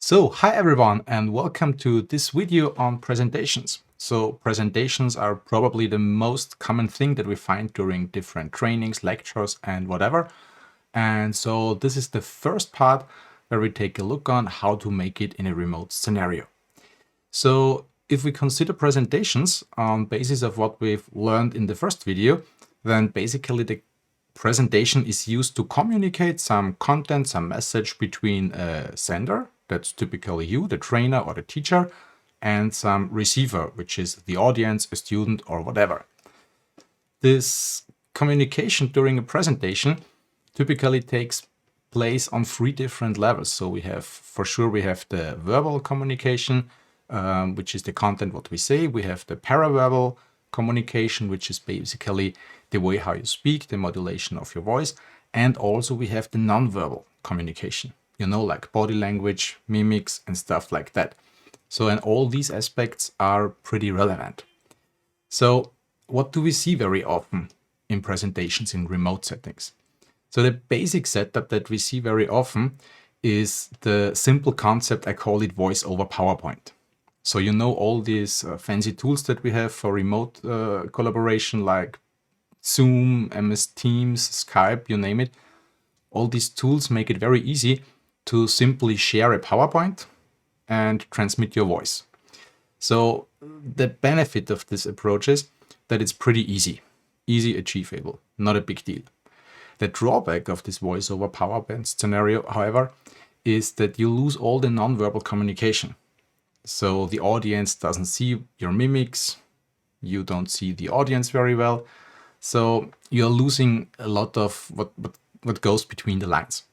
So, hi everyone and welcome to this video on presentations. So, presentations are probably the most common thing that we find during different trainings, lectures and whatever. And so this is the first part where we take a look on how to make it in a remote scenario. So, if we consider presentations on basis of what we've learned in the first video, then basically the presentation is used to communicate some content, some message between a sender, that's typically you, the trainer or the teacher, and some receiver, which is the audience, a student or whatever. This communication during a presentation typically takes place on three different levels. So we have the verbal communication, which is the content what we say. We have the paraverbal communication, which is basically the way how you speak, the modulation of your voice. And also we have the nonverbal communication, like body language, mimics and stuff like that. So, and all these aspects are pretty relevant. So what do we see very often in presentations in remote settings? So the basic setup that we see very often is the simple concept, I call it voice over PowerPoint. So all these fancy tools that we have for remote collaboration like Zoom, MS Teams, Skype, you name it. All these tools make it very easy to simply share a PowerPoint and transmit your voice. So the benefit of this approach is that it's pretty easy achievable, not a big deal. The drawback of this voice over PowerPoint scenario, however, is that you lose all the nonverbal communication. So the audience doesn't see your mimics, you don't see the audience very well. So you're losing a lot of what goes between the lines.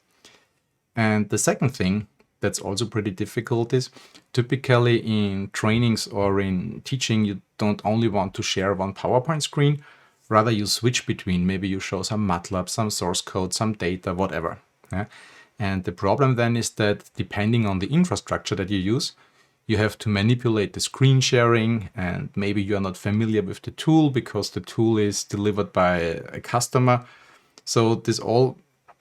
And the second thing that's also pretty difficult is typically in trainings or in teaching, you don't only want to share one PowerPoint screen, rather you switch between, maybe you show some MATLAB, some source code, some data, whatever. Yeah? And the problem then is that depending on the infrastructure that you use, you have to manipulate the screen sharing, and maybe you are not familiar with the tool because the tool is delivered by a customer. So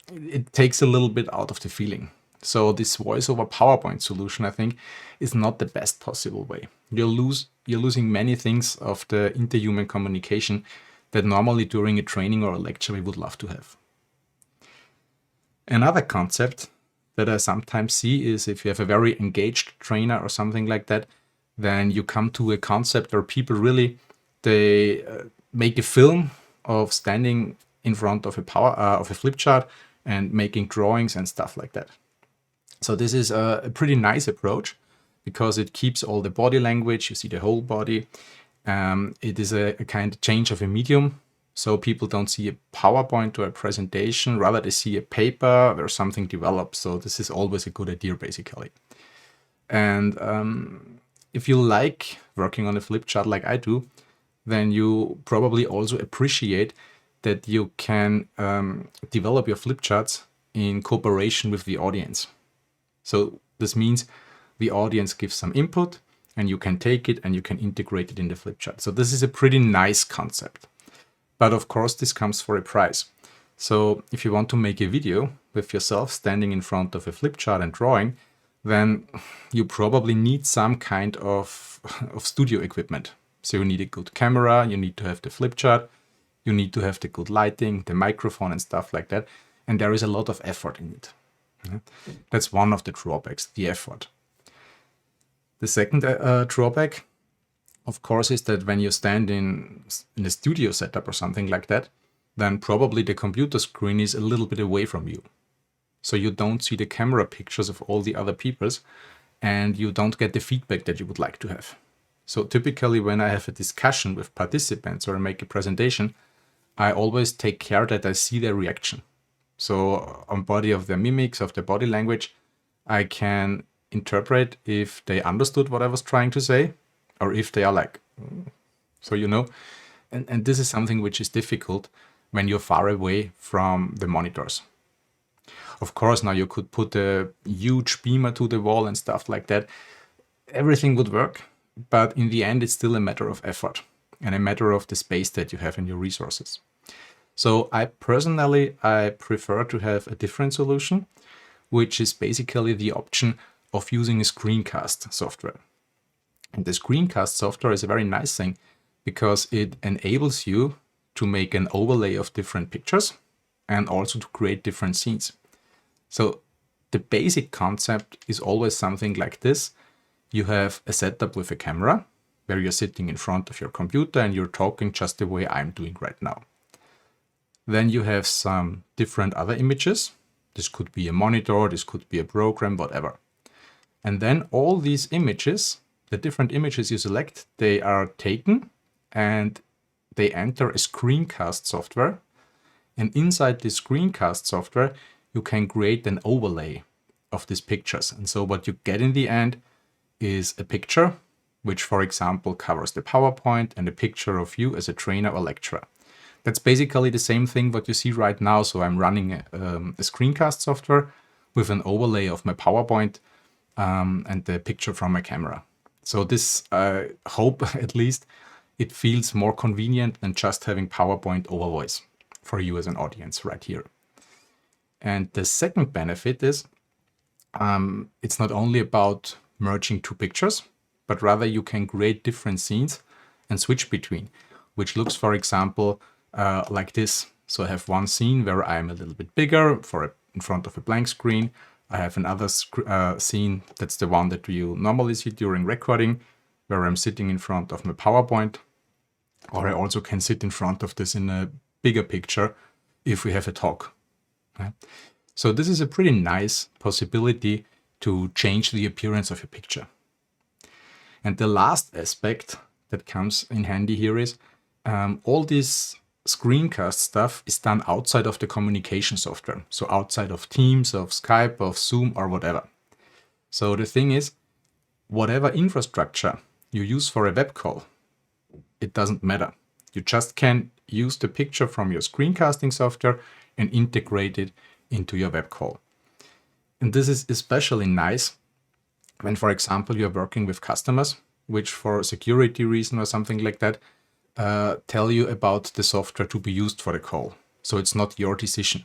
it takes a little bit out of the feeling. So this voice over PowerPoint solution, I think, is not the best possible way. You're losing many things of the interhuman communication that normally during a training or a lecture we would love to have. Another concept that I sometimes see is if you have a very engaged trainer or something like that, then you come to a concept where people really, they make a film of standing in front of a flipchart and making drawings and stuff like that. So this is a pretty nice approach because it keeps all the body language, you see the whole body. It is a kind of change of a medium. So people don't see a PowerPoint or a presentation, rather they see a paper where something develops. So this is always a good idea, basically. And if you like working on a flipchart like I do, then you probably also appreciate that you can develop your flipcharts in cooperation with the audience. So this means the audience gives some input and you can take it and you can integrate it in the flipchart. So this is a pretty nice concept. But of course, this comes for a price. So if you want to make a video with yourself standing in front of a flipchart and drawing, then you probably need some kind of studio equipment. So you need a good camera, you need to have the flipchart, you need to have the good lighting, the microphone and stuff like that. And there is a lot of effort in it. That's one of the drawbacks, the effort. The second drawback, of course, is that when you stand in a studio setup or something like that, then probably the computer screen is a little bit away from you. So you don't see the camera pictures of all the other people's and you don't get the feedback that you would like to have. So typically when I have a discussion with participants or I make a presentation, I always take care that I see their reaction. So on body of their mimics, of their body language, I can interpret if they understood what I was trying to say or if they are like, so and this is something which is difficult when you're far away from the monitors. Of course, now you could put a huge beamer to the wall and stuff like that. Everything would work, but in the end, it's still a matter of effort and a matter of the space that you have in your resources. So I prefer to have a different solution, which is basically the option of using a Screencast software. And the Screencast software is a very nice thing because it enables you to make an overlay of different pictures and also to create different scenes. So the basic concept is always something like this. You have a setup with a camera where you're sitting in front of your computer and you're talking just the way I'm doing right now. Then you have some different other images. This could be a monitor, this could be a program, whatever. And then all these images, the different images you select, they are taken and they enter a Screencast software. And inside this Screencast software, you can create an overlay of these pictures. And so what you get in the end is a picture, which, for example, covers the PowerPoint and a picture of you as a trainer or lecturer. That's basically the same thing what you see right now. So I'm running a Screencast software with an overlay of my PowerPoint and the picture from my camera. So this, I hope at least, it feels more convenient than just having PowerPoint over voice for you as an audience right here. And the second benefit is it's not only about merging two pictures, but rather you can create different scenes and switch between, which looks, for example, like this. So I have one scene where I'm a little bit bigger in front of a blank screen. I have another scene, that's the one that you normally see during recording, where I'm sitting in front of my PowerPoint. Or I also can sit in front of this in a bigger picture if we have a talk. Right? So this is a pretty nice possibility to change the appearance of your picture. And the last aspect that comes in handy here is all this Screencast stuff is done outside of the communication software. So outside of Teams, of Skype, of Zoom, or whatever. So the thing is, whatever infrastructure you use for a web call, it doesn't matter. You just can use the picture from your screencasting software and integrate it into your web call. And this is especially nice when, for example, you're working with customers, which for security reason or something like that, tell you about the software to be used for the call. So it's not your decision.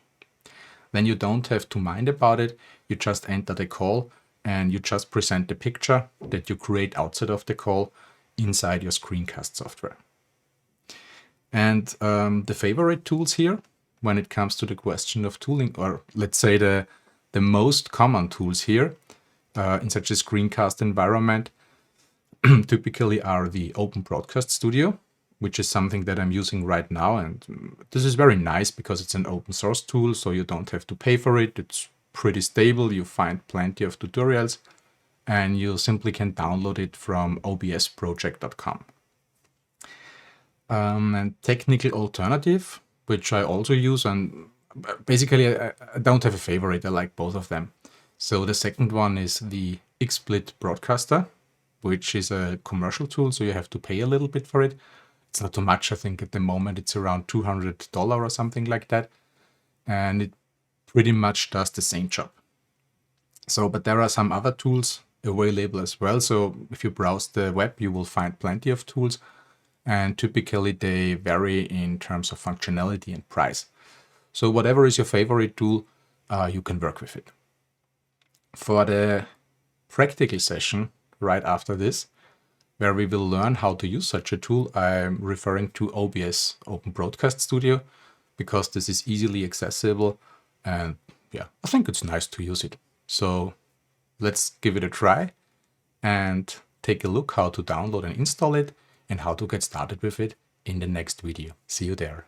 Then you don't have to mind about it. You just enter the call and you just present the picture that you create outside of the call inside your Screencast software. And the favorite tools here, when it comes to the question of tooling, or let's say the most common tools here in such a screencast environment, typically are the Open Broadcast Studio, which is something that I'm using right now. And this is very nice because it's an open source tool, so you don't have to pay for it. It's pretty stable. You find plenty of tutorials and you simply can download it from obsproject.com. And Technical Alternative, which I also use, and basically I don't have a favorite. I like both of them. So the second one is the XSplit Broadcaster, which is a commercial tool, so you have to pay a little bit for it. It's not too much. I think at the moment it's around $200 or something like that. And it pretty much does the same job. So, but there are some other tools available as well. So if you browse the web, you will find plenty of tools. And typically they vary in terms of functionality and price. So whatever is your favorite tool, you can work with it. For the practical session right after this, where we will learn how to use such a tool, I'm referring to OBS Open Broadcast Studio, because this is easily accessible and yeah, I think it's nice to use it. So let's give it a try and take a look how to download and install it and how to get started with it in the next video. See you there.